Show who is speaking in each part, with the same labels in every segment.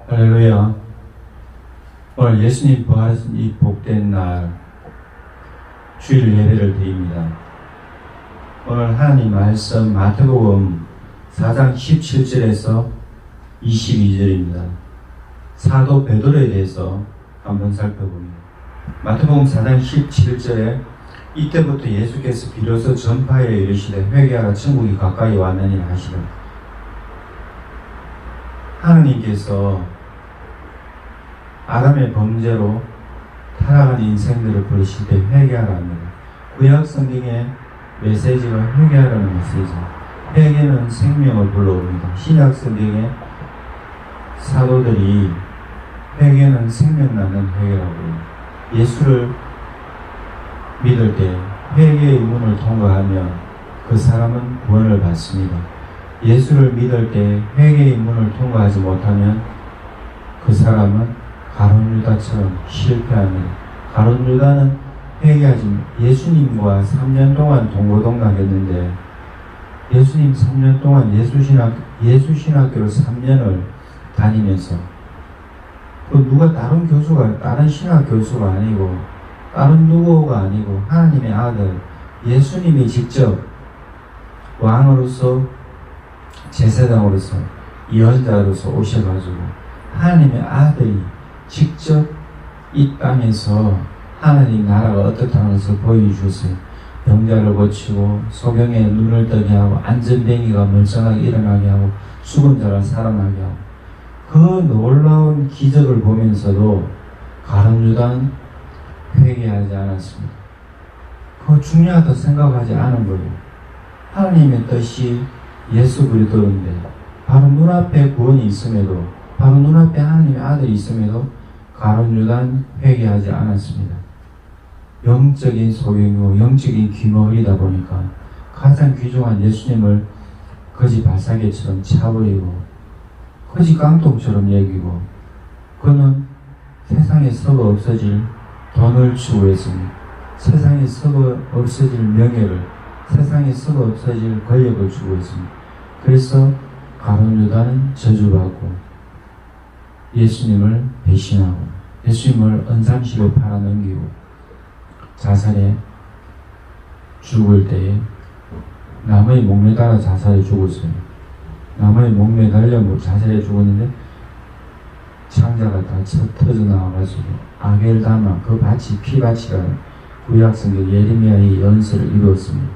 Speaker 1: 할렐루야. 오늘 예수님 부활하신 이 복된 날 주일 예배를 드립니다. 오늘 하나님 말씀 마태복음 4장 17절에서 22절입니다. 사도 베드로에 대해서 한번 살펴봅니다. 마태복음 4장 17절에 이때부터 예수께서 비로소 전파에 이르시되 회개하라 천국이 가까이 왔느니라 하시더라. 하느님께서 아담의 범죄로 타락한 인생들을 부르실 때 회개하라 합니다. 구약 성경의 메시지가 회개하라는 메시지. 회개는 생명을 불러옵니다. 신약 성경의 사도들이 회개는 생명나는 회개라고 해요. 예수를 믿을 때 회개의 문을 통과하면 그 사람은 구원을 받습니다. 예수를 믿을 때 회개의 문을 통과하지 못하면 그 사람은 가룟 유다처럼 실패합니다. 가룟 유다는 회개하지 예수님과 3년 동안 동고동락했는데 예수님 3년 동안 예수신학교를 3년을 다니면서 누가 다른 교수가 다른 신학 교수가 아니고 다른 누구가 아니고 하나님의 아들 예수님이 직접 왕으로서 제사장으로서 예언자로서 오셔가지고 하나님의 아들이 직접 이 땅에서 하나님 나라가 어떻다는 것을 보여주셨어요. 병자를 고치고 소경의 눈을 뜨게 하고 안전뱅이가 멀쩡하게 일어나게 하고 죽은 자를 살아나게 하고 그 놀라운 기적을 보면서도 가룟 유다는 회개하지 않았습니다. 그거 중요하다고 생각하지 않은 거예요. 하나님의 뜻이 예수 그리스도인데 바로 눈앞에 구원이 있음에도 바로 눈앞에 하나님의 아들이 있음에도 가룟 유다는 회개하지 않았습니다. 영적인 소경이고 영적인 귀머거리다 보니까 가장 귀중한 예수님을 거지 발사계처럼 차버리고 거지 깡통처럼 여기고 그는 세상에 썩어 없어질 돈을 추구했습니다. 세상에 썩어 없어질 명예를 세상에 썩어 없어질 권력을 추구했습니다. 그래서 가룟 유다는 저주받고 예수님을 배신하고 예수님을 은삼시로 팔아넘기고 자살해 죽을 때에 나무에 목매달아 자살해 죽었어요. 나무에 목매달려 자살해 죽었는데 창자가 다 터져 나와가지고 아겔다마 그 밭이 피밭이라는 구약성경 예레미야의 연설을 이루었습니다.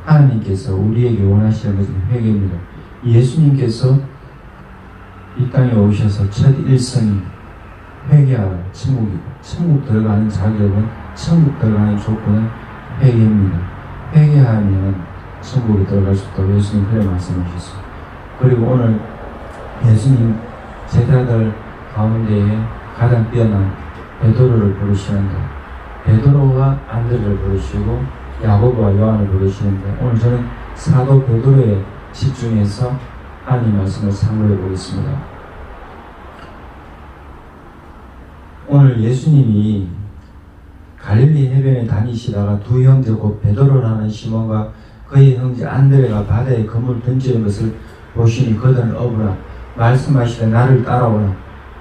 Speaker 1: 하나님께서 우리에게 원하시는 것은 회개입니다. 예수님께서 이 땅에 오셔서 첫 일성이 회개하라 천국이고 천국 들어가는 자격은 천국 들어가는 조건은 회개입니다. 회개하면 천국에 들어갈 수 있다고 예수님 그래 말씀하셨어요. 그리고 오늘 예수님 제자들 가운데에 가장 뛰어난 베드로를 부르시는데 베드로와 안드레를 부르시고 야고보와 요한을 부르시는데 오늘 저는 사도 베드로에 집중해서 하나님 말씀을 상고해 보겠습니다. 오늘 예수님이 갈릴리 해변에 다니시다가 두 형제 곧 베드로라는 시몬과 그의 형제 안드레가 바다에 그물 던지는 것을 보시니 그들은 어부라 말씀하시되 나를 따라오라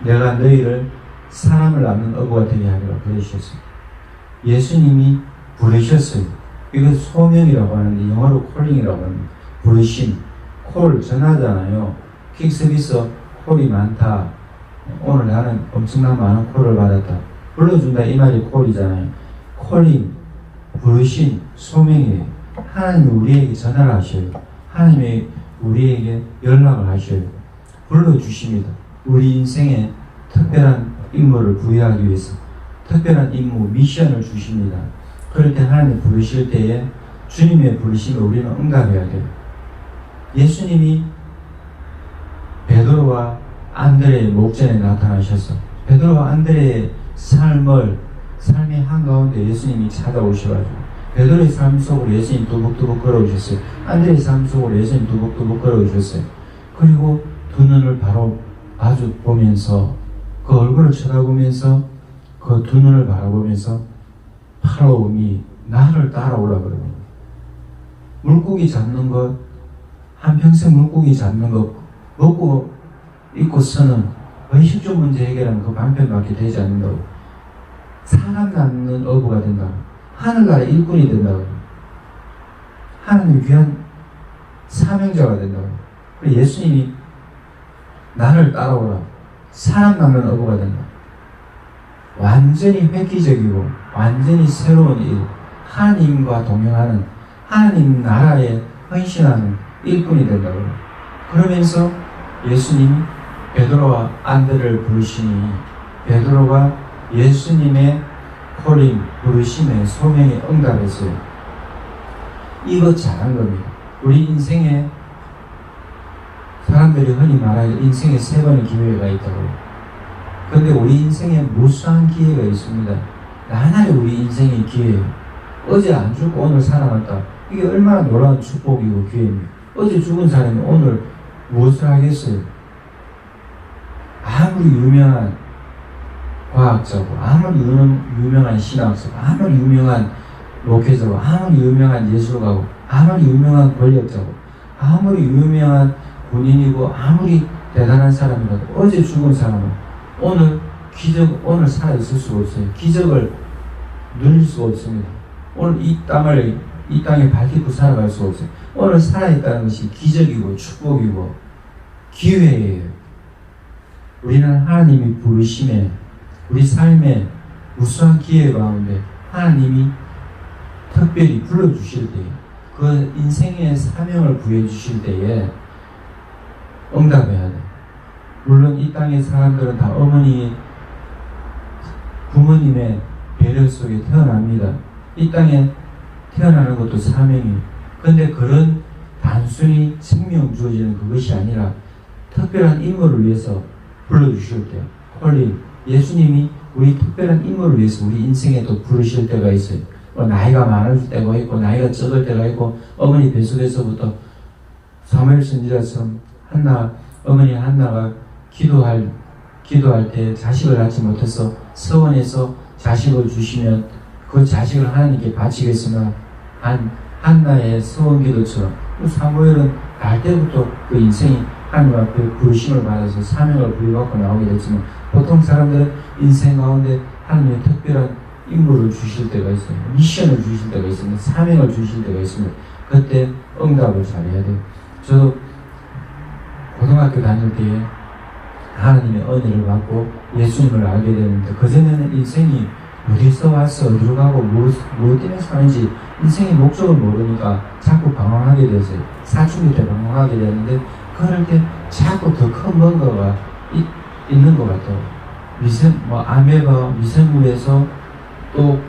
Speaker 1: 내가 너희를 사람을 낳는 어부가 되게 하리라 그러셨어요. 예수님이 부르셨어요. 이거 소명이라고 하는데 영어로 콜링이라고 합니다. 부르심, 콜 전하잖아요. 퀵서비스 콜이 많다. 오늘 나는 엄청난 많은 콜을 받았다. 불러준다 이 말이 콜이잖아요. 콜링, 부르심, 소명이에요. 하나님이 우리에게 전화를 하셔요. 하나님이 우리에게 연락을 하셔요. 불러주십니다. 우리 인생에 특별한 임무를 부여하기 위해서 특별한 임무, 미션을 주십니다. 그럴 때 하나님 부르실 때에 주님의 부르심에 우리는 응답해야 돼요. 예수님이 베드로와 안드레의 목전에 나타나셔서 베드로와 안드레의 삶의 한가운데 예수님이 찾아오셔가지고 베드로의 삶 속으로 예수님 두벅두벅 걸어오셨어요. 안드레의 삶 속으로 예수님 두벅두벅 걸어오셨어요. 그리고 두 눈을 바로 마주 보면서 그 얼굴을 쳐다보면서 그 두 눈을 바라보면서 팔아오니 나를 따라오라 그러고 물고기 잡는 것 한평생 물고기 잡는 것 먹고 입고 쓰는 의식적 문제 해결하는 그 방편밖에 되지 않는다고. 사람 낳는 어부가 된다고. 하늘나라 일꾼이 된다고. 하나님 귀한 사명자가 된다고. 그리고 예수님이 나를 따라오라. 사람 낳는 어부가 된다. 완전히 획기적이고 완전히 새로운 일, 하나님과 동행하는, 하나님 나라에 헌신하는 일꾼이 된다고. 그러면서 예수님이 베드로와 안드레를 부르시니 베드로가 예수님의 콜링, 부르심에 소명에 응답했어요. 이거 잘한 겁니다. 우리 인생에 사람들이 흔히 말하는 인생에 3번의 기회가 있다고요. 그런데 우리 인생에 무수한 기회가 있습니다. 나날이 우리 인생의 기회예요. 어제 안 죽고 오늘 살아났다. 이게 얼마나 놀라운 축복이고 기회입니다. 어제 죽은 사람이 오늘 무엇을 하겠어요? 아무리 유명한 과학자고, 아무리 유명한 신학자고, 아무리 유명한 목회자고, 아무리 유명한 예술가고, 아무리 유명한 권력자고, 아무리 유명한 군인이고, 아무리 대단한 사람이라도 어제 죽은 사람은 오늘 오늘 살아있을 수가 없어요. 기적을 누릴 수가 없습니다. 오늘 이 땅에 발딛고 살아갈 수가 없어요. 오늘 살아있다는 것이 기적이고 축복이고 기회예요. 우리는 하나님이 부르심에 우리 삶에 무수한 기회 가운데 하나님이 특별히 불러주실 때에 그 인생의 사명을 부여주실 때에 응답해야 돼. 물론 이 땅의 사람들은 다 부모님의 배려 속에 태어납니다. 이 땅에 태어나는 것도 사명이에요. 그런데 그런 단순히 생명 주어지는 그것이 아니라 특별한 임무를 위해서 불러주실 때요. 콜링, 예수님이 우리 특별한 임무를 위해서 우리 인생에 또 부르실 때가 있어요. 나이가 많을 때가 있고 나이가 적을 때가 있고 어머니 뱃속에서부터 사무엘 선지자처럼 어머니 한나가 기도할 때 자식을 낳지 못해서 서원해서 자식을 주시면 그 자식을 하나님께 바치겠으나 한나의 서원 기도처럼 사무엘은 날 때부터 그 인생이 하나님 앞에 부르심을 받아서 사명을 부여받고 나오게 됐지만 보통 사람들은 인생 가운데 하나님의 특별한 임무를 주실 때가 있어요. 미션을 주실 때가 있습니다. 사명을 주실 때가 있습니다. 그때 응답을 잘해야 돼요. 저도 고등학교 다닐 때에 하나님의 은혜를 받고 예수님을 알게 되는데 그전에는 인생이 어디서 왔어, 어디로 가고 무엇 때문에 사는지 인생의 목적을 모르니까 자꾸 방황하게 됐어요. 사춘기 때 방황하게 되는데 그럴 때 자꾸 더 큰 뭔가가 있는 것 같아요. 아메바 미생물에서 또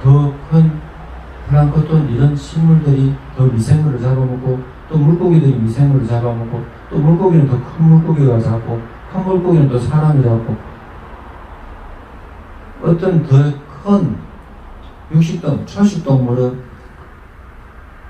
Speaker 1: 더 큰 플랑크톤 이런 식물들이 더 미생물을 잡아먹고 또 물고기들이 미생물을 잡아먹고 또 물고기는 더 큰 물고기가 잡고 큰 물고기는 또 사람이 잡고 어떤 더 큰 초식동물은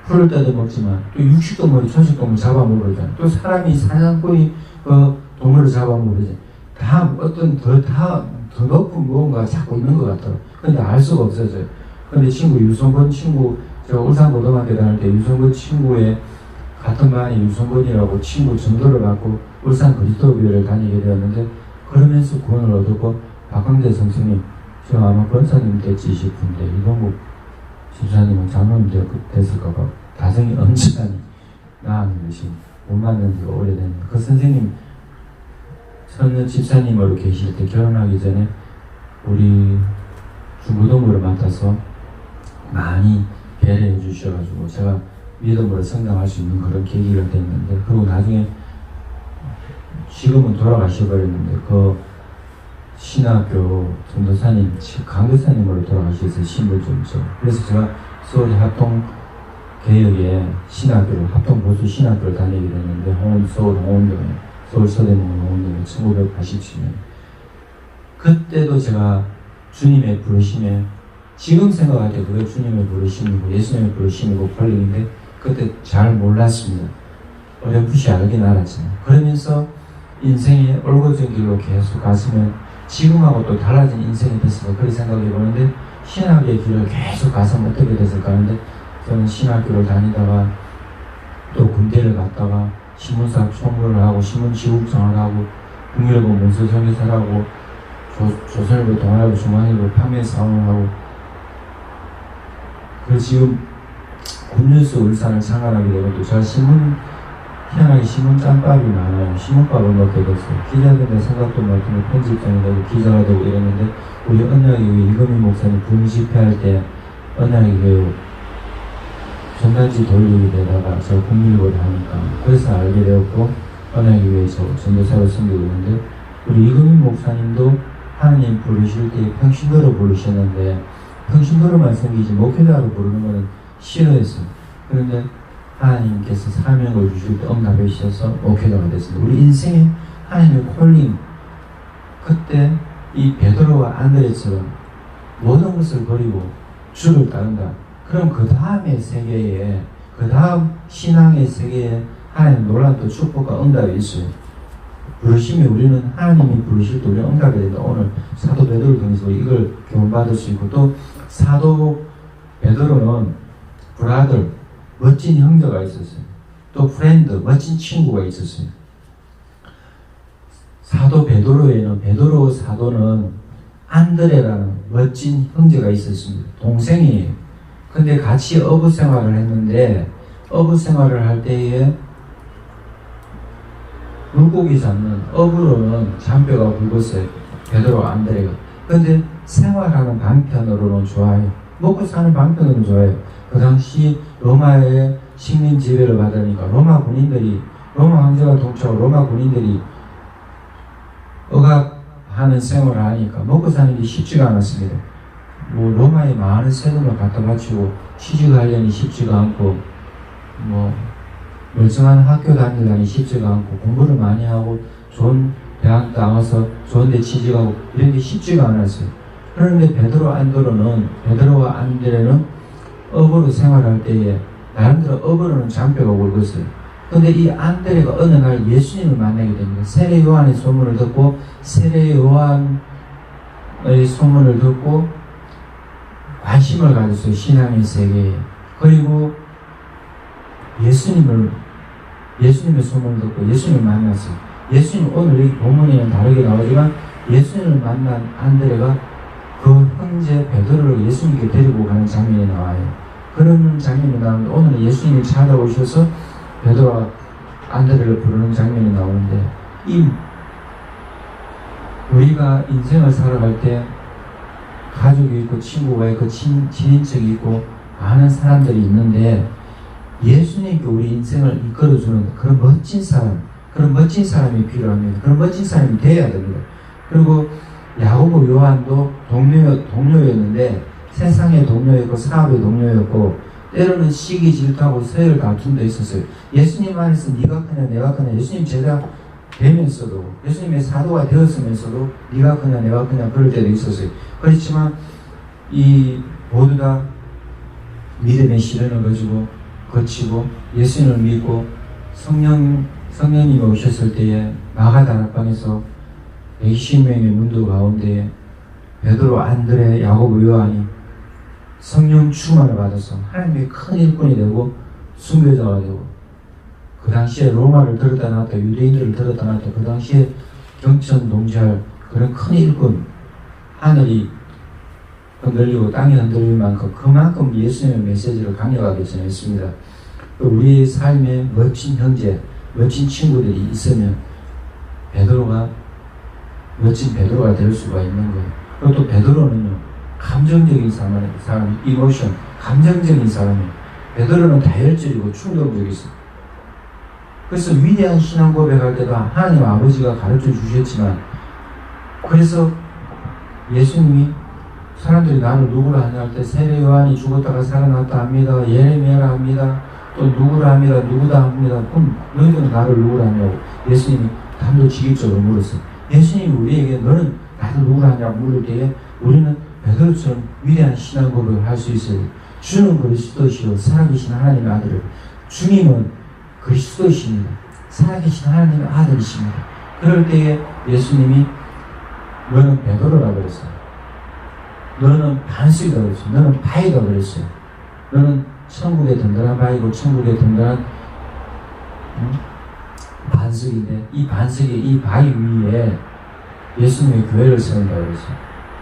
Speaker 1: 풀을 뜯어먹지만 또 육식동물이 초식동물 잡아먹으잖아요. 또 사람이 사냥꾼이 그 동물을 잡아먹으잖아요. 다 어떤 더 높은 무언가가 자꾸 있는 것 같아요. 근데 알 수가 없어져요. 근데 유성근 친구, 제가 울산고등학교 다닐 때 유성근 친구의 같은 반에 유성근이라고 친구 전도를 받고 울산 그리스도교회를 다니게 되었는데 그러면서 구원을 얻었고 박광대 선생님, 지금 아마 권사님 됐지 싶은데 이동국 집사님은 장로님 됐을까봐 가정이 엄청나니 나았는 것이 못 만난 지가 오래됐는데 그 선생님 선녀 집사님으로 계실 때 결혼하기 전에 우리 중고등부를 맡아서 많이 배려해 주셔가지고 제가 믿음으로 성장할 수 있는 그런 계기가 됐는데 그리고 나중에 지금은 돌아가셔버렸는데 그 신학교 전도사님, 강도사님으로 돌아가셔서 신분증이죠. 그래서 제가 서울의 합동개혁에 합동보수 신학교를 다니게 됐는데 서울 홍원동에 서울 서대문구 홍원동에 1987년 그때도 제가 주님의 부르심에 지금 생각할 때 그게 주님의 부르심이고 예수님의 부르심이고 콜링인데 그때 잘 몰랐습니다. 어렴풋이 알긴 알았지만 그러면서 인생의 올곧은 길로 계속 갔으면 지금하고 또 달라진 인생이 됐을까 그렇게 생각해 보는데 신학의 길을 계속 가서는 어떻게 됐을까 하는데 저는 신학교를 다니다가 또 군대를 갔다가 신문사 총무를 하고 신문지국장을 하고 국일보 문서정의사라고 조선일보, 동아일보, 중앙일보 판매 사원하고 그 지금 굿뉴스 울산을 창간하게 되고 또 제가 희한하게 신문 짬밥이 많아요. 신문밥을 먹게 됐어요. 기자들의 생각도 맡으면 편집장이 되고 기자가 되고 이랬는데 우리 언약교회 이금희 목사님 부흥 집회할 때 언약교회 전단지 돌리게 되다가 제가 국민일보를 하니까 그래서 알게 되었고 언약교회에서 전도사로 섬기고 있는데 우리 이금희 목사님도 하나님 부르실 때 평신도로 부르셨는데 평신도로만 섬기지 목회자로 부르는 것은 싫어했어요. 그런데 하나님께서 사명을 주실 때 응답해 주셔서 목회자가 됐습니다. 우리 인생에 하나님의 콜링, 그때 이 베드로와 안드레처럼 모든 것을 버리고 주를 따른다. 그럼 그 다음의 세계에, 그 다음 신앙의 세계에 하나님 놀라운 또 축복과 응답이 있어요. 부르시면 우리는 하나님이 부르실 때 우리는 응답이 된다. 오늘 사도 베드로를 통해서 이걸 교훈받을 수 있고, 또 사도 베드로는 브라더, 멋진 형제가 있었어요. 또 프렌드, 멋진 친구가 있었어요. 사도 베드로에는, 베드로 사도는 안드레라는 멋진 형제가 있었습니다. 동생이에요. 근데 같이 어부 생활을 했는데 어부 생활을 할 때에 물고기 잡는 어부로는 잔뼈가 굵었어요. 베드로 안드레가. 근데 생활하는 방편으로는 좋아요. 먹고 사는 방편으로는 좋아요. 그 당시 로마의 식민 지배를 받으니까 로마 황제가 동처하고 로마 군인들이 억압하는 생활을 하니까 먹고 사는 게 쉽지가 않았습니다. 뭐 로마에 많은 세금을 갖다 바치고 취직하려니 쉽지가 않고 뭐 멀쩡한 학교 다니려니 쉽지가 않고 공부를 많이 하고 좋은 대학 나와서 좋은 데 취직하고 이런 게 쉽지가 않았어요. 그런데 베드로와 안드레는 어부로 생활할 때에 나름대로 어부로는 잔뼈가 굵었어요. 근데 이 안드레가 어느 날 예수님을 만나게 됩니다. 세례 요한의 소문을 듣고 관심을 가졌어요. 신앙의 세계에. 그리고 예수님의 소문을 듣고 예수님을 만났어요. 예수님, 오늘 이 본문에는 다르게 나오지만 예수님을 만난 안드레가 그 형제 베드로를 예수님께 데리고 가는 장면이 나와요. 그런 장면이 나오는데 오늘은 예수님이 찾아오셔서 베드로와 안드레를 부르는 장면이 나오는데, 우리가 인생을 살아갈 때 가족이 있고 친구가 있고 친인척이 있고 많은 사람들이 있는데 예수님께 우리 인생을 이끌어주는 그런 멋진 사람이 필요합니다. 그런 멋진 사람이 되어야 됩니다. 그리고 야고보 요한도 동료였는데 세상의 동료였고 사업의 동료였고 때로는 시기 질투하고 서열 다툼도 있었어요. 예수님 안에서 네가 크냐 내가 크냐, 예수님 제자 되면서도 예수님의 사도가 되었으면서도 네가 크냐 내가 크냐 그럴 때도 있었어요. 그렇지만 이 모두 다 믿음의 시련을 거치고 예수님을 믿고 성령님이 오셨을 때에 마가다락방에서 120명의 문도 가운데 베드로, 안드레, 야고보, 요한이 성령 충만을 받아서 하나님의 큰 일꾼이 되고 순교자가 되고, 그 당시에 로마를 들었다 놨다 유대인들을 들었다 놨다 그 당시에 경천동지할 그런 큰 일꾼, 하늘이 흔들리고 땅이 흔들릴 만큼 그만큼 예수님의 메시지를 강력하게 전했습니다. 또 우리의 삶에 멋진 형제, 멋진 친구들이 있으면 멋진 베드로가 될 수가 있는 거예요. 그리고 또 베드로는요, 감정적인 사람, 이모션, 감정적인 사람이에요. 베드로는 다혈질이고 충동적이 있어요. 그래서 위대한 신앙 고백할 때도 하나님 아버지가 가르쳐 주셨지만, 그래서 예수님이 사람들이 나를 누구라 하냐 할 때 세례 요한이 죽었다가 살아났다 합니다. 예레미야라 합니다. 또 누구라 합니다. 누구다 합니다. 그럼 너희들은 나를 누구라 하냐고 예수님이 단도직입적으로 물었어요. 예수님이 우리에게 너는 나를 누구라 하냐고 물을 때에 우리는 베드로처럼 위대한 신앙 고백을 할 수 있어요. 주는 그리스도시요 살아계신 하나님의 아들을, 주님은 그리스도이십니다. 살아계신 하나님의 아들이십니다. 그럴 때에 예수님이 너는 베드로라 그랬어요. 너는 반수이다 그랬어요. 너는 바위다 그랬어요. 너는 천국의 든든한 바위고 천국의 든든한 반석인데 이 반석이 이 바위 위에 예수님의 교회를 세운다고 그랬어요.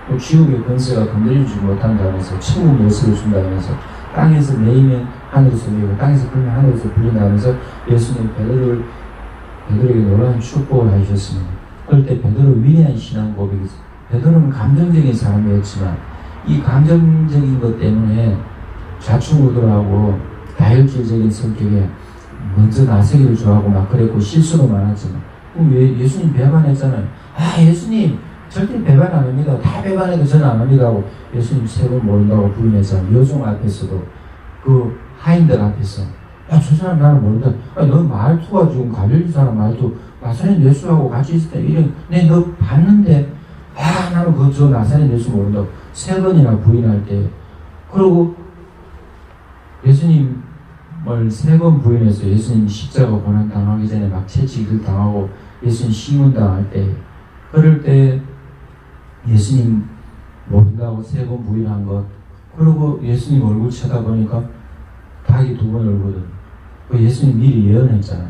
Speaker 1: 또 지옥의 권세가 건드리지 못한다면서 천국 열쇠를 준다면서 땅에서 매이면 하늘에서 매이고 땅에서 불면 하늘에서 불린다면서 예수님 베드로에게 놀라운 축복을 하셨습니다. 그럴 때 베드로 위대한 신앙 고백이 있어요. 베드로는 감정적인 사람이었지만 이 감정적인 것 때문에 좌충우돌하고 다혈질적인 성격에 먼저 나서기를 좋아하고 막 그랬고 실수도 많았지만 예수님 배반했잖아요. 예수님 절대 배반 안 합니다. 다 배반해도 저는 안 합니다 하고 예수님 세 번 모른다고 부인했잖아요. 요종 앞에서도 그 하인들 앞에서 저 사람 나는 모른다. 너 말투가 지금 갈릴리 사람 말투 나사렛 예수하고 같이 있을 때 이런 너 봤는데 나는 저 나사렛 예수 모른다고 세 번이나 부인할 때 그리고 예수님을 세 번 부인해서 예수님 십자가 고난 당하기 전에 막 채찍을 당하고 예수님 신문 당할 때 그럴 때 예수님 모른다고 세 번 부인한 것 그리고 예수님 얼굴 쳐다보니까 닭이 두 번 울거든. 예수님 미리 예언했잖아요.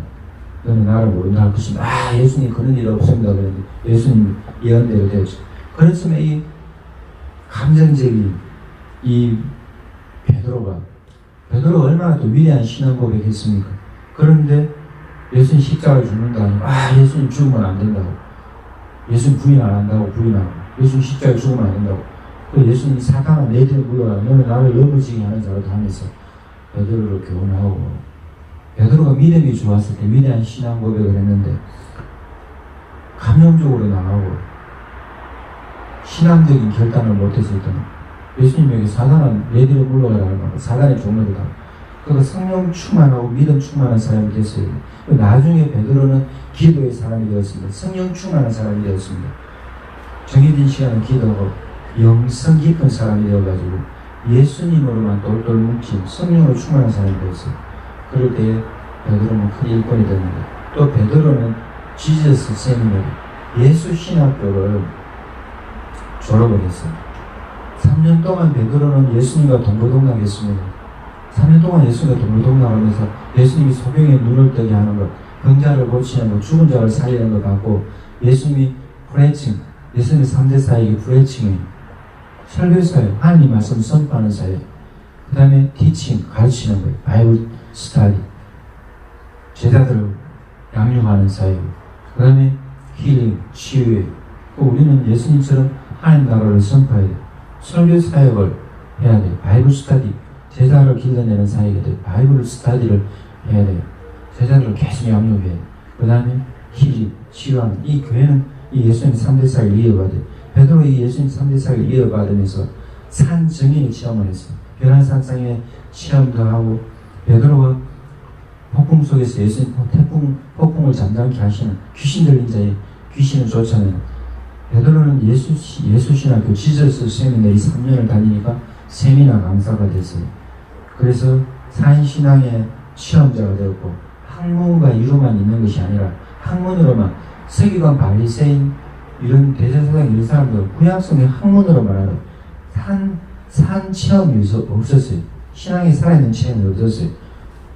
Speaker 1: 너는 나를 모른다 할 것이면 예수님 그런 일 없습니다 그랬는데 예수님 예언대로 되었죠. 그래서 이 감정적인 이 베드로가 얼마나 또 위대한 신앙 고백했습니까? 그런데 예수님 십자가를 죽는다 하니 예수님 죽으면 안 된다고 예수님 부인 안 한다고 부인하고 예수님 십자가에 죽으면 안 된다고 예수님 사탄아 내들을 물러라 너는 나를 넘어지게 하는 자로 하면서 베드로를 교훈하고 베드로가 믿음이 좋았을 때 위대한 신앙 고백을 했는데 감정적으로 나가고 신앙적인 결단을 못했을 때는 예수님에게 사단은 내들을 물러가라는 거 사단의 종로이다. 그러니까 성령 충만하고 믿음 충만한 사람이 됐어요. 나중에 베드로는 기도의 사람이 되었습니다. 성령 충만한 사람이 되었습니다. 정해진 시간에 기도하고 영성 깊은 사람이 되어가지고 예수님으로만 똘똘 뭉친 성령으로 충만한 사람이 되었어요. 그럴 때 베드로는 큰 일꾼이 됐는데 또 베드로는 지저스 세미너리 예수 신학교를 졸업을 했어요. 3년 동안 베드로는 예수님과 동고동락했습니다. 3년 동안 예수님과 동고동락하면서 예수님이 소경의 눈을 뜨게 하는 것, 병자를 고치는 것, 죽은 자를 살리는 것 같고 예수님이 프레칭, 예수님이 3대 사역이 프레칭이에요. 설교 사역, 하나님 말씀 선포하는 사역, 그 다음에 티칭, 가르치는 거예요. 바이블 스타디, 제자들을 양육하는 사역, 그 다음에 힐링, 치유예요. 우리는 예수님처럼 하나님 나라를 선포해야 돼요. 설교 사역을 해야 돼요. 바이블 스타디, 제자를 길러내는 사역이 돼요. 바이블 스타디를 해야 돼요. 제자들을 계속 양육해야 돼요. 그 다음에 힐링, 치유하는 이 교회는 이 예수님 3대 사역을 이어받아요. 베드로 이 예수님 3대 사역을 이어받으면서 산 정인의 체험을 했어요. 변화산상의 체험도 하고 베드로가 폭풍 속에서 예수님 폭풍을 잠잠케 하시는 귀신 들린 자의 귀신을 쫓아내는 베드로는 예수신학교 지저스 세미너리 3년을 다니니까 세미나 강사가 됐어요. 그래서 산신앙의 체험자가 되었고 학문과 이루만 있는 것이 아니라 학문으로만 서기관 바리새인 이런 대제사장 이런 사람들 구약성의 학문으로만 하는 산 체험이 없었어요. 신앙이 살아있는 체험이 없었어요.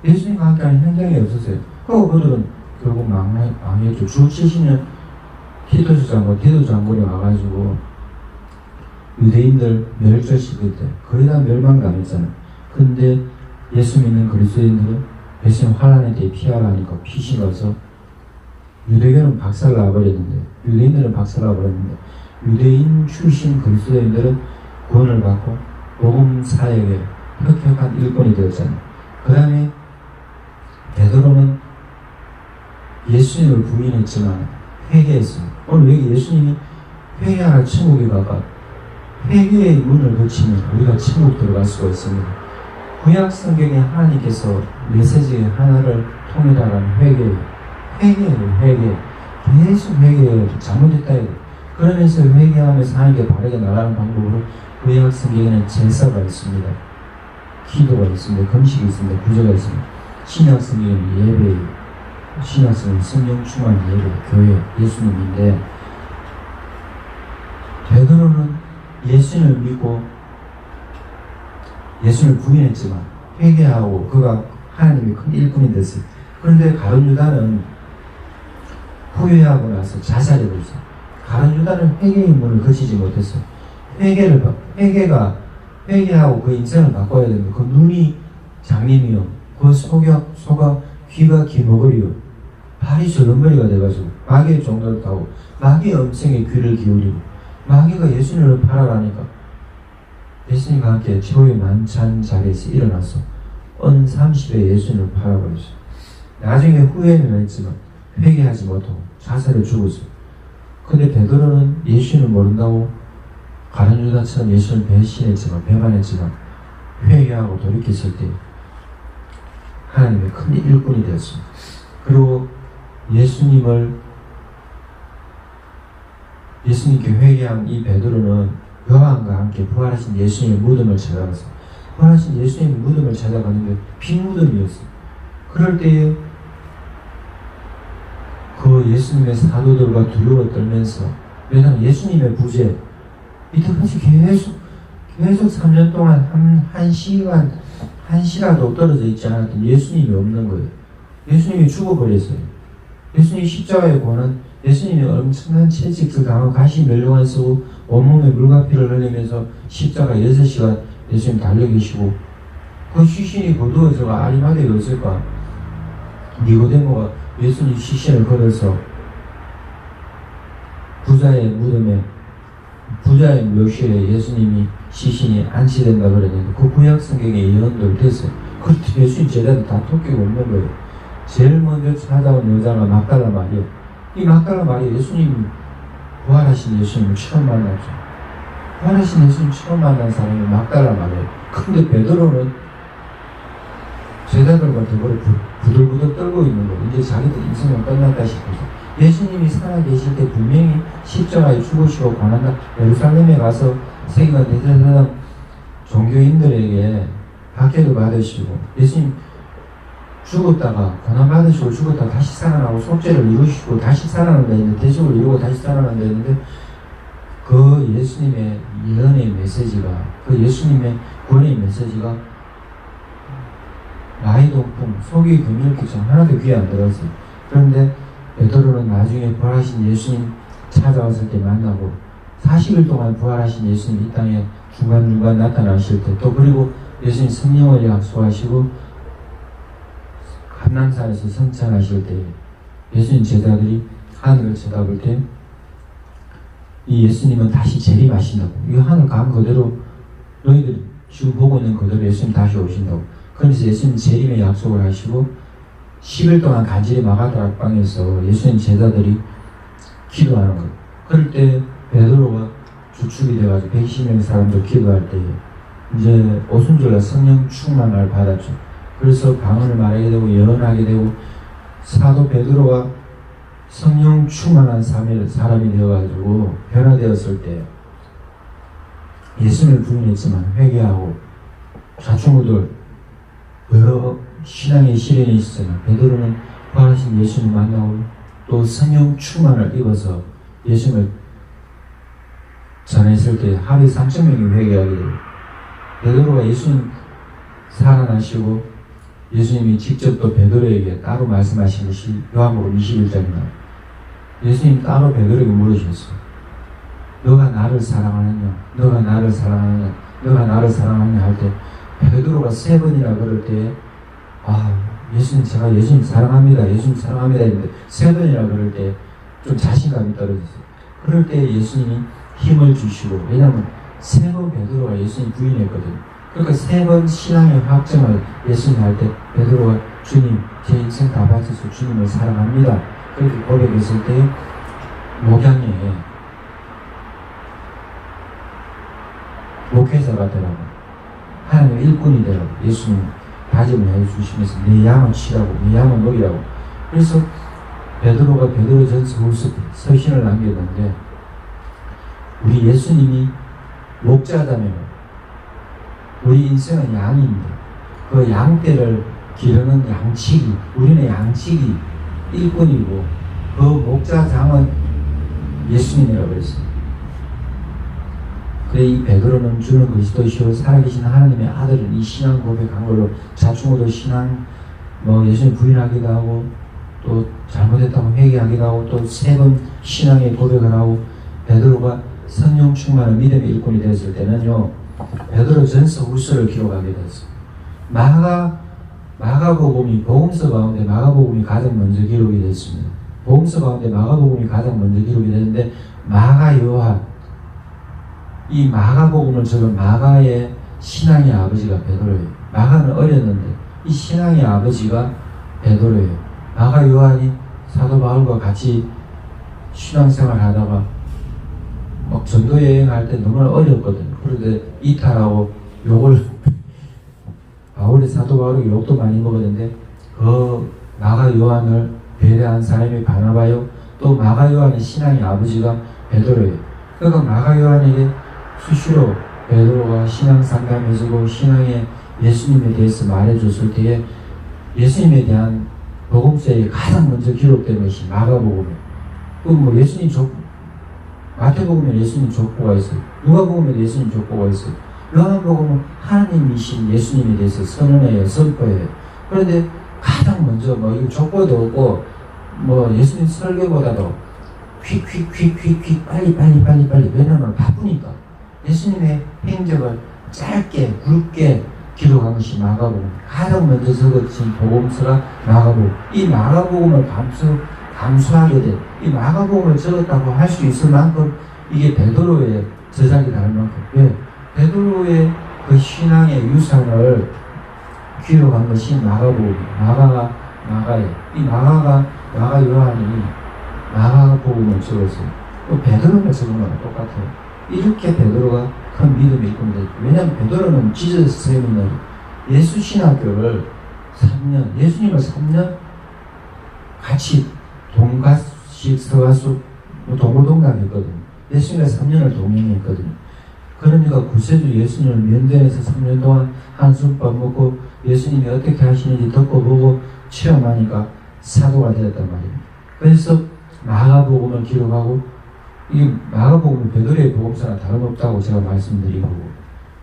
Speaker 1: 예수님과 함께하는 현장이 없었어요. 그리고 그들은 결국 망했죠. 주 70년 디도 장군이 와가지고 유대인들 멸절시킬 때 거의 다 멸망당했잖아요. 근데 예수 믿는 그리스도인들은 예수님 환란에 대해 피하라 하니까 피신어서 유대교는 박살나버렸는데 유대인들은 박살나버렸는데 유대인 출신 그리스도인들은 구원을 받고 복음 사역에 혁혁한 일꾼이 되었잖아요. 그 다음에 베드로는 예수님을 부인했지만 회개했어요. 오늘 여기 예수님이 회개하라 천국에 가까 회개의 문을 거치면 우리가 천국 들어갈 수가 있습니다. 구약 성경에 하나님께서 메시지 하나를 통일하라는 회개. 계속 회개해요. 잘못했다 해요. 그러면서 회개하면서 하나님께 바르게 나가는 방법으로 구약 성경에는 제사가 있습니다. 기도가 있습니다. 금식이 있습니다. 구제가 있습니다. 신약 성경에는 예배예요. 신약 성경은 성령 충만 예배, 교회, 예수님인데 베드로는 예수님을 믿고 예수님을 부인했지만 회개하고 그가 하나님의 큰 일꾼이 됐어요. 그런데 가룟 유다는 후회하고 나서 자살해버렸어요. 가룟 유다는 회개의 문을 거치지 못했어요. 회개하고 그 인생을 바꿔야 됩니다. 그 눈이 장님이요, 그 소가 귀가 귀머거리요, 발이 절름머리가 돼가지고 마귀의 종로를 타고 마귀의 음성에 귀를 기울이고, 마귀가 예수님을 팔아가니까 예수님과 함께 최후의 만찬 자리에서 일어나서 은 30에 예수님을 팔아버렸어요. 나중에 후회는 했지만 회개하지 못하고 자살해 죽었어요. 근데 베드로는 예수님을 모른다고 가룟 유다처럼 예수님을 배반했지만 회개하고 돌이켰을 때 하나님의 큰 일꾼이 되었습니다. 그리고 예수님께 회개한 이 베드로는 요한과 함께 부활하신 예수님의 무덤을 찾아갔어요. 부활하신 예수님의 무덤을 찾아가는데 빈 무덤이었어요. 그럴 때에 그 예수님의 사도들과 두려워 떨면서, 왜냐하면 예수님의 부재 이때까지 계속 3년 동안 한 시라도 떨어져 있지 않았던 예수님이 없는 거예요. 예수님이 죽어버렸어요. 예수님이 십자가의 고난, 예수님이 엄청난 채찍을 당하고 가시 멸류관 쓰고 온몸에 물과 피를 흘리면서 십자가 6시간 예수님 달려 계시고, 그 시신이 거두어서 아리마대에 없을까? 니고데모가 예수님 시신을 걸어서 부자의 묘실에 예수님이 시신이 안치된다 그랬는데, 그 구약 성경에 예언들 됐어요. 그때 예수님 제자들 다 토끼가 없는 거예요. 제일 먼저 찾아온 여자가 막달라 마리아. 이 막달라 마리아 예수님, 부활하신 예수님을 처음 만났죠. 부활하신 예수님 처음 만난 사람이 막달라 마리아. 근데 베드로는 제자들과 더불어 부들부들 떨고 있는 거예요. 이제 자기들 인생은 끝났다 싶어서. 예수님이 살아계실 때 분명히 십자가에 죽으시고 고난다, 예루살렘에 가서 세계가 대제사장 종교인들에게 박해도 받으시고, 예수님 죽었다가 고난 받으시고 죽었다가 다시 살아나고 속죄를 이루시고 다시 살아난다 했는데, 대속을 이루고 다시 살아난다 했는데, 그 예수님의 예언의 메시지가, 그 예수님의 구원의 메시지가 마이동풍, 소귀 금일기처럼 하나도 귀에 안 들었어요. 그런데 베드로는 나중에 부활하신 예수님 찾아왔을 때 만나고, 40일 동안 부활하신 예수님 이 땅에 중간중간 나타나실 때, 또 그리고 예수님 성령을 약속하시고 감람산에서 성찬하실 때 예수님 제자들이 하늘을 쳐다볼 때 이 예수님은 다시 재림하신다고, 이 하늘 간 그대로 너희들 지금 보고 있는 그대로 예수님 다시 오신다고. 그래서 예수님 재림의 약속을 하시고 10일 동안 간절히 마가다락방에서 예수님 제자들이 기도하는 거예요. 그럴 때 베드로가 주축이 돼가지고 120명 사람들 기도할 때 이제 오순절날 성령 충만을 받았죠. 그래서 방언을 말하게 되고 예언하게 되고, 사도 베드로가 성령 충만한 사람이 되어가지고 변화되었을 때 예수님을 부인했지만 회개하고 좌충우돌 여러 신앙의 시련이 있었지만, 베드로는 부활하신 예수님을 만나고 또 성령 충만을 입어서 예수님을 전했을 때 하루에 3,000명이 회개하게 돼요. 베드로가 예수님 살아나시고 예수님이 직접 또 베드로에게 따로 말씀하신 것이 요한복음 21장에 나와요. 예수님 따로 베드로에게 물으셨어요. 너가 나를 사랑하느냐? 너가 나를 사랑하느냐? 너가 나를 사랑하느냐? 할 때 베드로가 3번이나 그럴 때, 예수님, 제가 예수님 사랑합니다, 예수님 사랑합니다 했는데 3번이나 그럴 때 좀 자신감이 떨어졌어요. 그럴 때 예수님이 힘을 주시고, 왜냐하면 3번 베드로가 예수님 부인했거든요. 그러니까 3번 신앙의 확정을 예수님 할 때 베드로가 주님, 제 인생 다 바쳐서 주님을 사랑합니다, 그렇게 고백했을 때 목양에 목회자가 되라고, 하나님의 일꾼이 되라고 예수님 다짐을 해주시면서 내 양을 치라고, 내 양을 먹이라고. 그래서 베드로가 베드로전서 후서 서신을 남겼는데, 우리 예수님이 목자잖아요. 우리 인생은 양인데 그 양떼를 기르는 양치기, 우리는 양치기 일꾼이고 그 목자장은 예수님이라고 그랬어요. 그래 이 베드로는 주는 그리스도시요 살아계신 하나님의 아들은 이 신앙 고백한 걸로 좌충우돌 신앙 예수님 부인하기도 하고 또 잘못했다고 회개하기도 하고 또 3번 신앙의 고백을 하고 베드로가 성령 충만한 믿음의 일꾼이 됐을 때는요, 베드로 전서 후서를 기록하게 됐어요. 마가복음이 복음서 가운데 마가복음이 가장 먼저 기록이 됐습니다. 복음서 가운데 마가복음이 가장 먼저 기록이 됐는데 마가 요한, 이 마가복음을 적은 마가의 신앙의 아버지가 베드로예요. 마가는 어렸는데 이 신앙의 아버지가 베드로예요. 마가 요한이 사도 바울과 같이 신앙생활 하다가 막 전도 여행할 때 너무 어렵거든요. 그런데 이탈하고 욕을 바울이 사도 바울이 욕도 많이 먹었는데 그 마가 요한을 배려한 사람이 바나바요. 또 마가 요한의 신앙의 아버지가 베드로예요. 그러니까 마가 요한에게 수시로 베드로가 신앙 상담해주고 신앙의 예수님에 대해서 말해줬을 때에 예수님에 대한 복음서에 가장 먼저 기록된 것이 마가복음이에요. 뭐 예수님 마태복음에 예수님 족보가 있어요. 누가복음에 예수님 족보가 있어요. 요한복음은 하나님이신 예수님에 대해서 선언해요, 선포해요. 그런데 가장 먼저 뭐 이거 족보도 없고 뭐 예수님 설교보다도 퀵 빨리 왜냐면 바쁘니까 예수님의 행적을 짧게 굵게 기록한 것이 마가복음. 가장 먼저 적어진 복음서가 마가복음. 이 마가복음을 감수하게 된 이 마가복음을 적었다고 할 수 있을 만큼 이게 베드로의 저작이라 할 만큼 왜? 베드로의 그 신앙의 유산을 기록한 것이 마가복음. 마가예요. 이 마가 요한이 마가복음을 적었어요. 또 베드로가 적은 거랑 똑같아요. 이렇게 베드로가 큰 믿음이 있고, 왜냐하면 베드로는 지저스 세미너리, 예수 신학교를 3년, 예수님을 3년 같이 동갑씩 서가수 동고동락했거든요. 예수님과 3년을 동행했거든요. 그러니까 구세주 예수님을 면전에서 3년 동안 한숨밥 먹고 예수님이 어떻게 하시는지 듣고 보고 체험하니까 사도가 되었단 말입니다. 그래서 마가복음을 기록하고, 이 마가복음은 베드로의 복음서랑 다름없다고 제가 말씀드리고,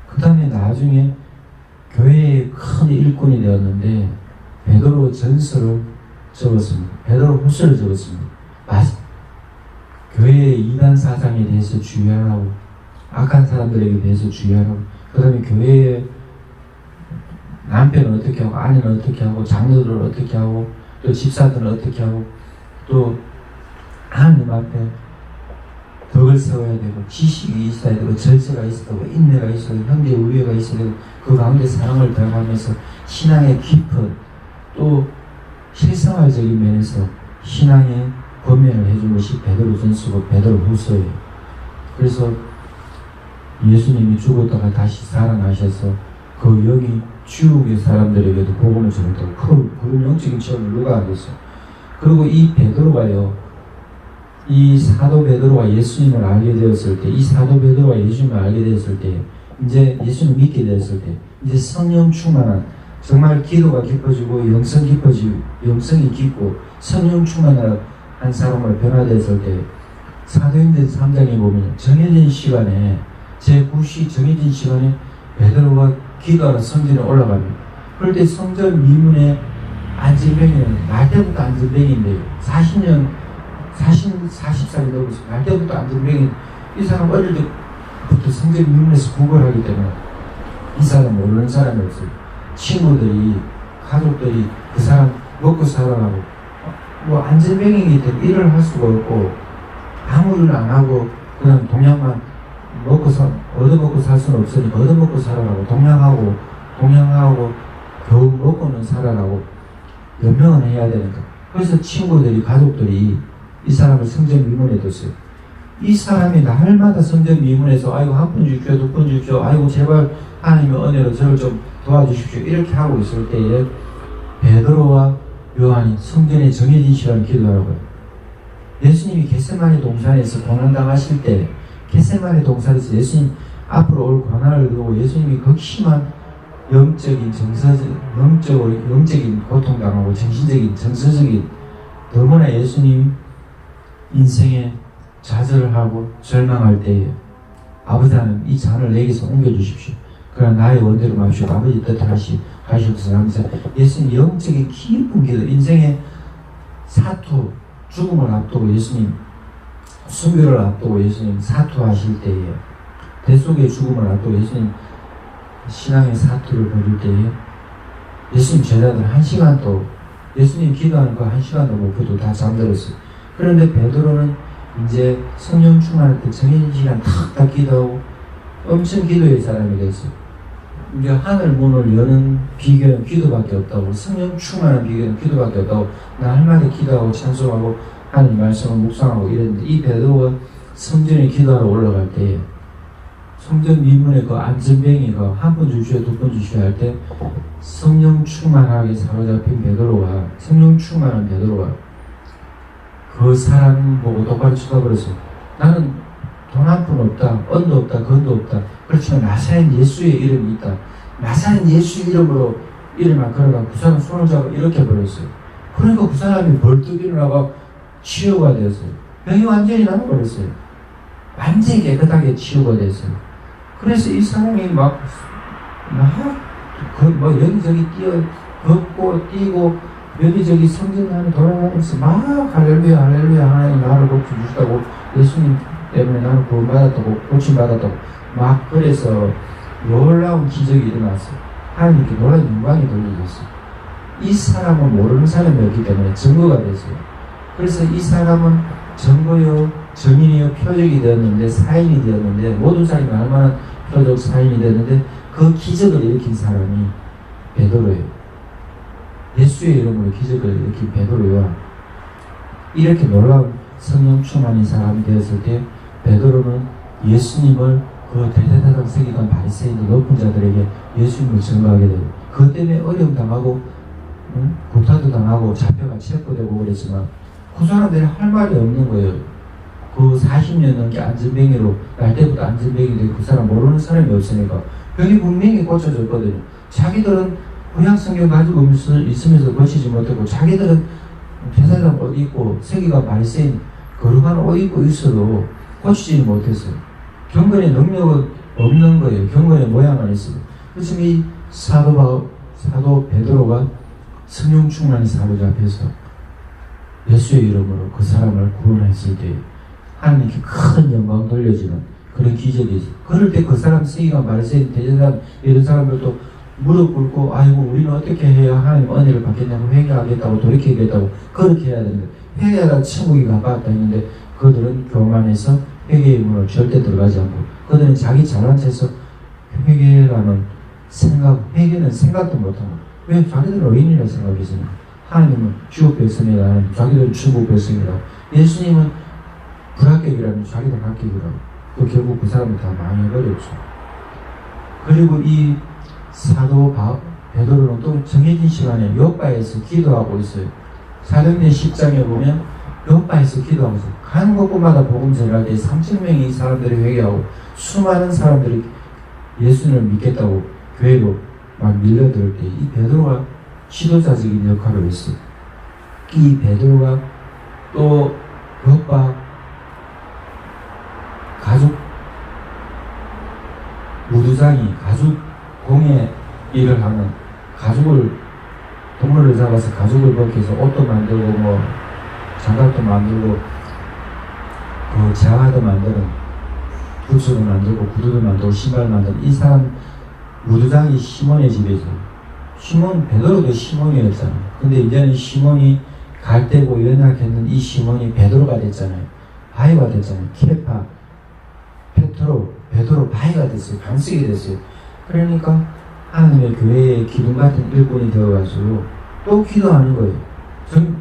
Speaker 1: 그 다음에 나중에 교회의 큰 일꾼이 되었는데 베드로 전서를 적었습니다. 베드로 후서를 적었습니다. 교회의 이단 사상에 대해서 주의하라고, 악한 사람들에게 대해서 주의하라고, 그 다음에 교회의 남편은 어떻게 하고 아내는 어떻게 하고 장로들은 어떻게 하고 또 집사들은 어떻게 하고 또 하나님 앞에 덕을 세워야 되고 지식이 있어야 되고 절제가 있어야 되고 인내가 있어야 되고 형제 우애가 있어야 되고 그 가운데 사랑을 더하면서 신앙의 깊은 또 실생활적인 면에서 신앙의 권면을 해준 것이 베드로 전서고 베드로 후서예요. 그래서 예수님이 죽었다가 다시 살아나셔서 그 영이 지옥의 사람들에게도 복음을 전했다고. 그런 영적인 체험을 누가 하겠어요? 그리고 이 베드로가요, 이 사도 베드로가 예수님을 알게 되었을 때, 이 사도 베드로가 예수님을 알게 되었을 때, 이제 예수님을 믿게 되었을 때, 이제 성령 충만한, 정말 기도가 깊어지고 영성이 깊고 성령 충만한 사람을 변화되었을 때, 사도행전 3장에 보면 정해진 시간에 제9시 정해진 시간에 베드로가 기도하러 성전에 올라갑니다. 그럴 때 성전 미문에 안전병이는 날 때부터 안전병인데요. 40살이 넘어서 날 때부터 안전병인, 이 사람 어릴 때부터 성전 미문에서 구걸하기 때문에 이 사람 모르는 사람이 없어요. 친구들이, 가족들이 그 사람 먹고 살아가고 뭐 안전병이기 때문에 일을 할 수가 없고 아무 일 안 하고 그냥 동양만 얻어먹고 살 수는 없으니까 얻어먹고 살아라고 동양하고 겨우 먹고는 살아라고 연명은 해야 되니까. 그래서 친구들이, 가족들이 이 사람을 성전 미문에 뒀어요. 이 사람이 날마다 성전 미문에서 아이고 한 푼 주십시오, 두 푼 주십시오, 아이고 제발 하나님의 은혜로 저를 좀 도와주십시오 이렇게 하고 있을 때에 베드로와 요한이 성전에 정해진 시간을 기도하라고요. 예수님이 겟세마네 동산에서 고난당하실 때 겟세마네 동산에서 예수님 앞으로 올 고난을 두고 예수님이 극심한 영적인 고통당하고 정서적인 너무나 예수님 인생에 좌절하고 절망할 때에 아버지 하나님 이 잔을 내게서 옮겨주십시오. 그러나 나의 원대로 마시고 아버지 뜻을 하시옵소서 하면서 예수님 영적인 깊은 기도, 인생의 사투, 죽음을 앞두고 예수님, 순교를 앞두고 예수님 사투하실 때에, 대속의 죽음을 앞두고 예수님 신앙의 사투를 벌일 때에 예수님 제자들 1시간도, 예수님 기도하는 거 1시간도 못 펴도 다 잠들었어요. 그런데 베드로는 이제 성령 충만할 때 정해진 시간 탁 기도하고 엄청 기도의 사람이 됐어요. 이제 하늘 문을 여는 비결은 기도밖에 없다고, 성령 충만한 비결은 기도밖에 없다고 날마다 기도하고 찬송하고 하나님 말씀을 묵상하고 이랬는데, 이 베드로가 성전에 기도하러 올라갈 때 성전 미문에 그 안전뱅이가 한 번 주시오 두 번 주시오 할 때 성령 충만하게 사로잡힌 베드로가, 성령 충만한 베드로가 그 사람 보고 똑바로 쳐다버렸어요. 나는 돈 한 푼 없다, 언도 없다, 건도 없다. 그렇지만 나사렛 예수의 이름이 있다. 나사렛 예수 이름으로 이름만 걸어가 그 사람 손을 잡아 이렇게 버렸어요. 그러니까 그 사람이 벌떡 일어나고 치유가 되었어요. 병이 완전히 나눠버렸어요. 완전히 깨끗하게 치유가 됐어요. 그래서 이 사람이 여기저기 걷고 뛰고 여기저기 성전 안에 돌아다니면서 막 할렐루야 할렐루야 하나님 나를 고쳐주시다고, 예수님 때문에 나는 구원받았다고, 고침받았다고 막 그래서 놀라운 기적이 일어났어요. 하나님께 놀라운 영광이 돌려졌어요. 이 사람은 모르는 사람이었기 때문에 증거가 됐어요. 그래서 이 사람은 증거요, 증인이요, 표적이 되었는데, 사인이 되었는데, 모든 사람이 알만한 표적 사인이 되었는데, 그 기적을 일으킨 사람이 베드로예요. 예수의 이름으로 기적을 일으킨 베드로와, 이렇게 놀라운 성령 충만인 사람이 되었을 때 베드로는 예수님을 그 대대다당 새기던 바리새인들 높은 자들에게 예수님을 증거하게 되고, 그것 때문에 어려움 당하고 구타도 당하고 잡혀가 체포되고 그랬지만 그 사람들이 할 말이 없는 거예요. 그 40년 넘게 안전뱅이로, 날 때부터 안전뱅이 되고 그 사람 모르는 사람이 없으니까 병이 분명히 고쳐졌거든요. 자기들은 구약 성경 가지고 있으면서 고치지 못하고, 자기들은 제사장 옷 입고 세기가 바리새인 거룩한 옷 입고 있어도 고치지 못했어요. 경건의 능력은 없는 거예요. 경건의 모양은 있어요. 그래서 이 사도 베드로가 성령 충만히 사로잡혀서 예수의 이름으로 그 사람을 구원했을 때 하나님께 큰 영광 돌려지는 그런 기적이 있어요. 그럴 때 그 사람 세기가 바리새인 대제사장 이런 사람들도 무릎 꿇고, 아이고 우리는 어떻게 해야 하나님 은혜를 받겠냐고, 회개하겠다고, 돌이키겠다고 그렇게 해야 되는데, 회개하다 천국이 가까웠다 했는데 그들은 교만해서 회개의 문을 절대 들어가지 않고, 그들은 자기 잘난 체에서 회개라는 생각, 회개는 생각도 못하고, 왜 자기들은 의인이라 생각했어요. 하나님은 주옥 백성이라, 자기들은 천국 백성이라고, 예수님은 불합격이라면 자기들 합격이라고. 그 결국 그 사람을 다 망해버렸죠. 그리고 이 사도 베드로는 또 정해진 시간에 요바에서 기도하고 있어요. 사도행전 10장에 보면 요바에서 기도하고 있어요. 가는 곳곳마다 복음 전할 때 3,000명이 사람들이 회개하고 수많은 사람들이 예수를 믿겠다고 교회로 막 밀려들 때 이 베드로가 지도자적인 역할을 했어요. 이 베드로가 또 요바 가죽 무두장이 가죽 공예 일을 하는, 가죽을 동물을 잡아서 가죽을 벗겨서 옷도 만들고 뭐 장갑도 만들고 그 재화도 만드는, 부츠도 만들고 구두도 만들고 신발 만드는 이 사람 무두장이 시몬의 집에서, 시몬 베드로도 시몬이었잖아요. 근데 이제는 시몬이 갈대고 연약했는 이 시몬이 베드로가 됐잖아요. 바위가 됐잖아요. 케파 베드로 바위가 됐어요. 반석이 됐어요. 그러니까 하나님의 교회의 기둥 같은 일꾼이 되어가지고 또 기도하는 거예요.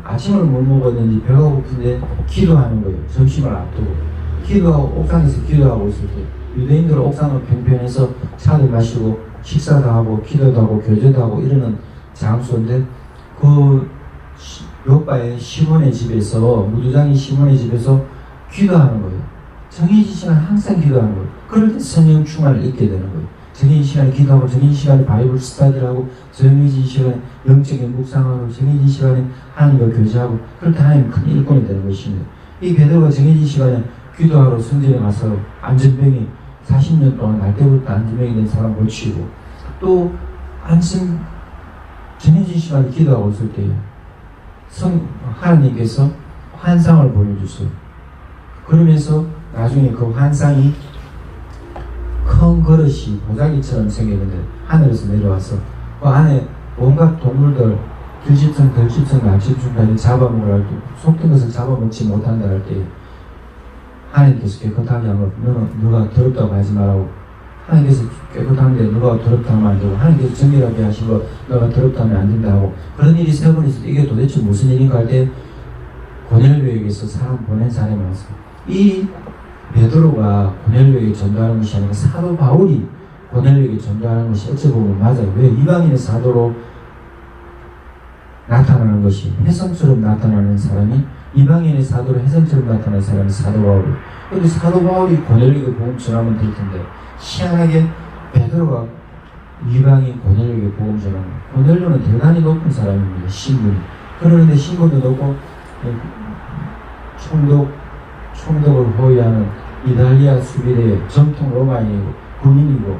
Speaker 1: 아침을 못 먹었는지 배가 고픈데 기도하는 거예요. 점심을 앞두고 기도하고, 옥상에서 기도하고 있을 때 유대인들은 옥상을 편편해서 차도 마시고 식사도 하고 기도도 하고 교제도 하고 이러는 장소인데, 그 요바의 시몬의 집에서, 무두장이 시몬의 집에서 기도하는 거예요. 정해진 시간 항상 기도하는 거예요. 그럴 때 성령 충만을 잊게 되는 거예요. 정해진 시간에 기도하고, 정해진 시간에 바이블 스터디를 하고, 정해진 시간에 영적인 묵상하고, 정해진 시간에 하나님과 교제하고, 그럴 때 하나님 큰 일꾼이 되는 것입니다. 이 베드로가 정해진 시간에 기도하러 성전에 가서 안전병이 40년 동안 날 때부터 안전병이 된 사람 고치고, 또 정해진 시간에 기도하고 있을 때 하나님께서 환상을 보여주세요. 그러면서 나중에 그 환상이 큰 그릇이 보자기처럼 생겼는데 하늘에서 내려와서 그 안에 온갖 동물들 들짐승, 낙지충까지 잡아먹으라 할 때 속된 것을 잡아먹지 못한다 할 때 하나님께서 깨끗하게 하면 너는 누가 더럽다고 하지 말라고 하나님께서 깨끗한데 누가 더럽다 하면 안 되고 하나님께서 정결하게 하신 거 너가 더럽다 하면 안 된다고 그런 일이 세 번 있을 때 이게 도대체 무슨 일인가 할 때 고넬료에게서 사람 보낸 사람이 왔어요. 이 베드로가 고넬료에게 전도하는 것이 아니라 사도 바울이 고넬료에게 전도하는 것이 어찌 보면 맞아요. 왜? 이방인의 사도로 나타나는 것이 혜성처럼 나타나는 사람이 이방인의 사도로 혜성처럼 나타나는 사람이 사도 바울이에요. 그런데 사도 바울이 고넬료에게 복음 전하면 될 텐데 희한하게 베드로가 이방인 고넬료에게 복음 전하는 거예요. 고넬료는 대단히 높은 사람입니다. 신분이. 그러는데 신분도 높고 총독을 호위하는 이탈리아 수비대 정통 로마인이고 군인이고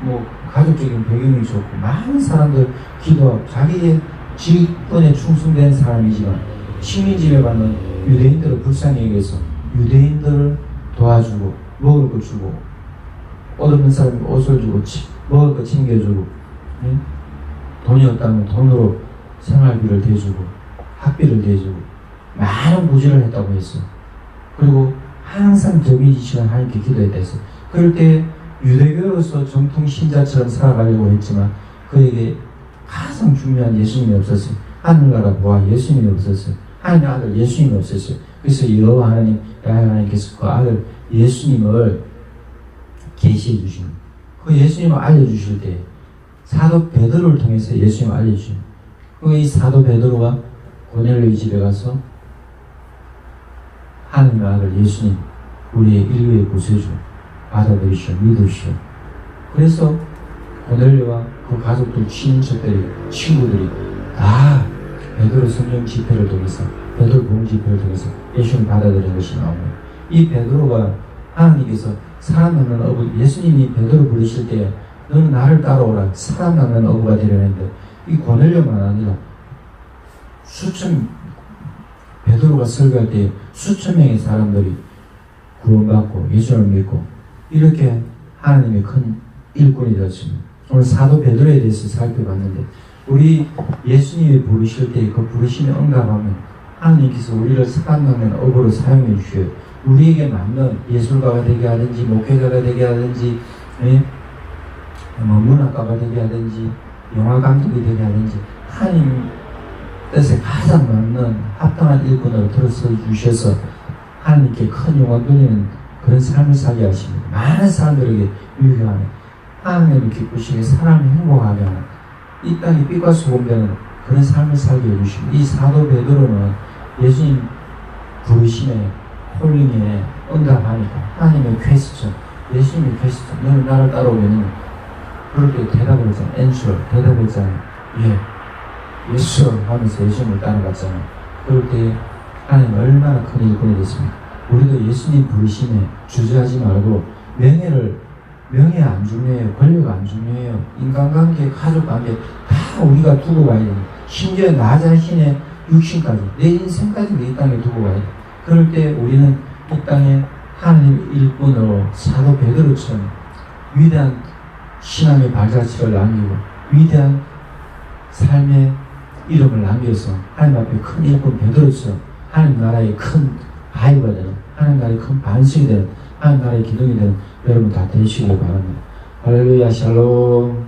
Speaker 1: 뭐 가족적인 배경이 좋고 많은 사람들 기도하고 자기의 직분에 충성된 사람이지만 식민지배 받는 유대인들을 불쌍히 여겨서 유대인들을 도와주고 먹을 거 주고 옷 없는 사람이 옷을 주고 먹을 거 챙겨주고 돈이 없다면 돈으로 생활비를 대주고 학비를 대주고 많은 부지를 했다고 했어요. 그리고 항상 정의지시간 하나님께 기도했다 했어요. 그럴 때 유대교로서 정통 신자처럼 살아가려고 했지만 그에게 가장 중요한 예수님이 없었어요. 하늘나라 보아 예수님이 없었어요. 하나님의 아들 예수님이 없었어요. 그래서 여호와 하나님, 야훼 하나님께서 그 아들 예수님을 계시해 주시는 그 예수님을 알려주실 때 사도 베드로를 통해서 예수님을 알려주시는 이 사도 베드로가 고넬료의 집에 가서 하나님의 아들 예수님 우리의 인류의 구세주 받아들이시오 믿으시오. 그래서 고넬료와 그 가족들 친구들이 다 베드로 성령 집회를 통해서 베드로 복음 집회를 통해서 예수님을 받아들인 것이 나옵니다. 이 베드로가 하나님께서 사람 낳는 어부 예수님이 베드로 부르실 때 너는 나를 따라오라 사람 낳는 어부가 되려는데 이 고넬료만 아니라 베드로가 설교할 때 수천 명의 사람들이 구원받고 예수를 믿고 이렇게 하나님의 큰 일꾼이 되었습니다. 오늘 사도 베드로에 대해서 살펴봤는데 우리 예수님이 부르실 때 그 부르심에 응답하면 하나님께서 우리를 사람 낳는 어부로 사용해 주셔요. 우리에게 맞는 예술가가 되게 하든지 목회자가 되게 하든지 문학가가 되게 하든지 영화 감독이 되게 하든지 하나님 뜻에 가장 맞는 합당한 일꾼으로 들어서 주셔서 하나님께 큰 영광 돌리는 그런 삶을 살게 하십니다. 많은 사람들에게 유익하는 하나님을 기쁘시게 사람을 행복하게 하는 이 땅이 빛과 소금되는 그런 삶을 살게 해주십니다. 이 사도 베드로는 예수님 부르심에 홀링에 응답하니까 하나님의 퀘스천 예수님의 퀘스천 너는 나를 따라오려는 그럴 때 대답을 했잖아요. answer 대답했잖아요. 예수 하면서 예수님을 따라갔잖아요. 그럴 때 하나님 얼마나 큰 일꾼이 됐습니까? 우리도 예수님 부르심에 주저하지 말고 명예 안 중요해요. 권력 안 중요해요. 인간관계, 가족관계 다 우리가 두고 가야 돼요. 심지어 나 자신의 육신까지 내 인생까지 이 땅에 두고 가야 돼요. 그럴 때 우리는 이 땅에 하나님 일꾼으로 사도 베드로처럼 위대한 신앙의 발자취를 남기고 위대한 삶의 이름을 남겨서 하나님 앞에 큰 일꾼 베드로처럼 하나님 나라의 큰 바위가 되는 하나님 나라의 큰 반석이 되는 하나님 나라의 기둥이 되는 여러분 다 되시길 바랍니다. 할렐루야 샬롬.